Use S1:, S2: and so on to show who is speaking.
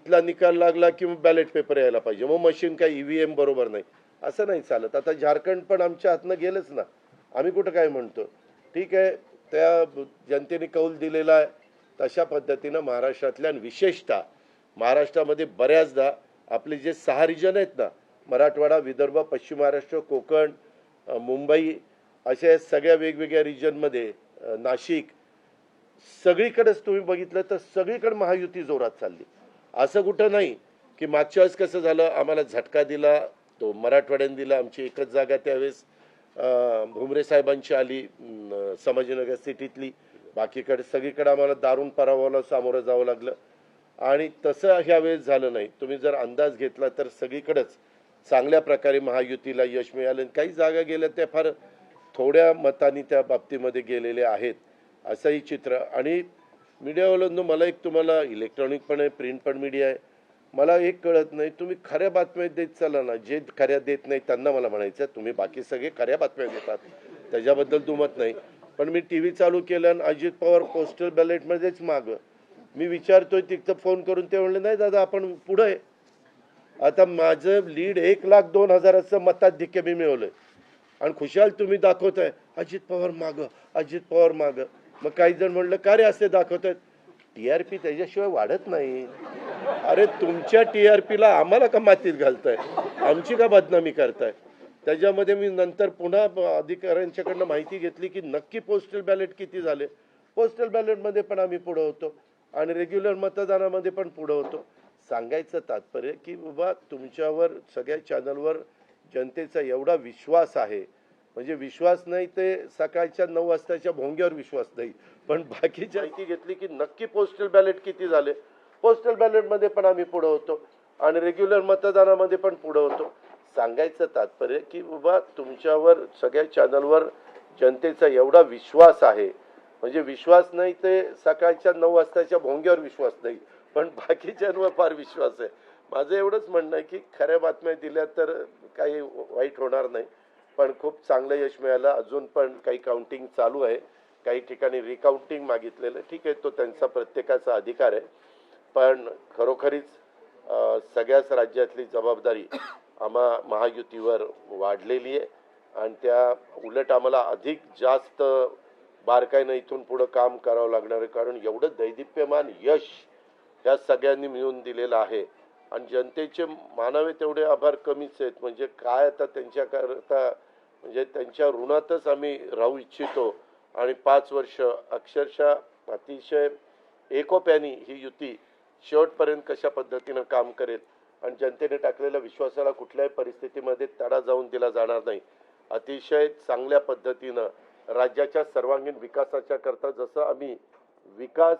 S1: इथला निकाल लागला की मग बॅलेट पेपर यायला पाहिजे, मग मशीन काय EVM बरोबर नाही, असं नाही चालत. आता झारखंड पण आमच्या हातनं गेलंच ना, आम्ही कुठं काय म्हणतो. ठीक आहे, त्या जनतेने कौल दिलेला आहे तशा पद्धतीनं महाराष्ट्रातल्या आणि विशेषतः महाराष्ट्रामध्ये बऱ्याचदा आपले जे 6 रिजन आहेत ना, मराठवाडा, विदर्भ, पश्चिम महाराष्ट्र, कोकण, मुंबई, अशा सगळ्या वेगवेगळ्या रिजनमध्ये, नाशिक, सगळीकडेच तुम्ही बघितलं तर सगळीकडे महायुती जोरात चालली. असं कुठं नाही की मागच्या वेळेस कसं झालं, आम्हाला झटका दिला तो मराठवाड्याने दिला, आमची एकच जागा त्यावेळेस भुमरे साहेबांची आली संभाजीनगर सिटीतली, बाकीकडे सगळीकडे आम्हाला दारुण पराभवाला सामोरं जावं लागलं. आणि तसं ह्या वेळेस झालं नाही. तुम्ही जर अंदाज घेतला तर सगळीकडेच चांगल्या प्रकारे महायुतीला यश मिळालं. काही जागा गेल्या त्या फार थोड्या मतांनी त्या बाबतीमध्ये गेलेले आहेत, असंही चित्र. आणि मीडियावाल्यांनो, मला एक तुम्हाला इलेक्ट्रॉनिक पण आहे, प्रिंट पण मीडिया आहे, मला एक कळत नाही, तुम्ही खऱ्या बातम्या देत चाला ना. जे खऱ्या देत नाही त्यांना मला म्हणायचं, तुम्ही बाकी सगळे खऱ्या बातम्या देतात, त्याच्याबद्दल दुमत नाही. पण मी TV चालू केलं आणि अजित पवार पोस्टल बॅलेटमध्येच मागं. मी विचारतोय तिथं फोन करून, ते म्हणले नाही दादा आपण पुढं आहे. आता माझं लीड 1,02,000 मताधिक्य मी मिळवलंय आणि खुशाल तुम्ही दाखवताय अजित पवार मागं, अजित पवार मागं. मग काही जण म्हणलं का रे असे दाखवतायत, TRP त्याच्याशिवाय वाढत नाही. अरे तुमच्या TRPला आम्हाला का मातीत घालताय, आमची का बदनामी करताय. त्याच्यामध्ये मी नंतर पुन्हा अधिकाऱ्यांच्याकडनं माहिती घेतली की नक्की पोस्टल बॅलेट किती झाले. पोस्टल बॅलेटमध्ये पण आम्ही पुढं होतो आणि रेग्युलर मतदानामध्ये पण पुढं होतो. सांगायचं तात्पर्य की बाबा तुमच्यावर सगळ्या चॅनलवर जनतेचा एवढा विश्वास आहे, म्हणजे विश्वास नाही ते सकाळच्या 9 वाजताच्या भोंग्यावर विश्वास नाही, पण बाकीची माहिती घेतली की नक्की पोस्टल बॅलेट किती झाले. पोस्टल बॅलेटमध्ये पण आम्ही पुढं होतो आणि रेग्युलर मतदानामध्ये पण पुढं होतो. सांगायचं तात्पर्य की बाबा तुमच्यावर सगळ्या चॅनलवर जनतेचा एवढा विश्वास आहे, म्हणजे विश्वास नाही ते सकाळच्या 9 वाजताच्या भोंग्यावर विश्वास नाही, पण बाकीच्यांवर फार विश्वास आहे. माझं एवढंच म्हणणं आहे की खऱ्या बातम्या दिल्या तर काही वाईट होणार नाही. पण खूप चांगलं यश मिळालं. अजून पण काही काउंटिंग चालू आहे, काही ठिकाणी रिकाउंटिंग मागितलेलं. ठीक आहे, तो त्यांचा प्रत्येकाचा अधिकार आहे. पण खरोखरीच सगळ्याच राज्यातली जबाबदारी आम्हा महायुतीवर वाढलेली आहे आणि त्या उलट आम्हाला अधिक जास्त बारकाईनं इथून पुढं काम करावं लागणार आहे. कारण एवढं दैदिप्यमान यश ह्या सगळ्यांनी मिळून दिलेलं आहे आणि जनतेचे मानावे तेवढे आभार कमीच आहेत. म्हणजे काय आता त्यांच्याकरता, म्हणजे त्यांच्या ऋणातच आम्ही राहू इच्छितो. आणि 5 वर्ष अक्षरशः अतिशय एकोप्याने ही युती शेवटपर्यंत कशा पद्धतीनं काम करेल आणि जनतेने टाकलेल्या विश्वासाला कुठल्याही परिस्थितीमध्ये तडा जाऊन दिला जाणार नाही. अतिशय चांगल्या पद्धतीनं राज्याच्या सर्वांगीण विकासाच्या करता जसं आम्ही विकास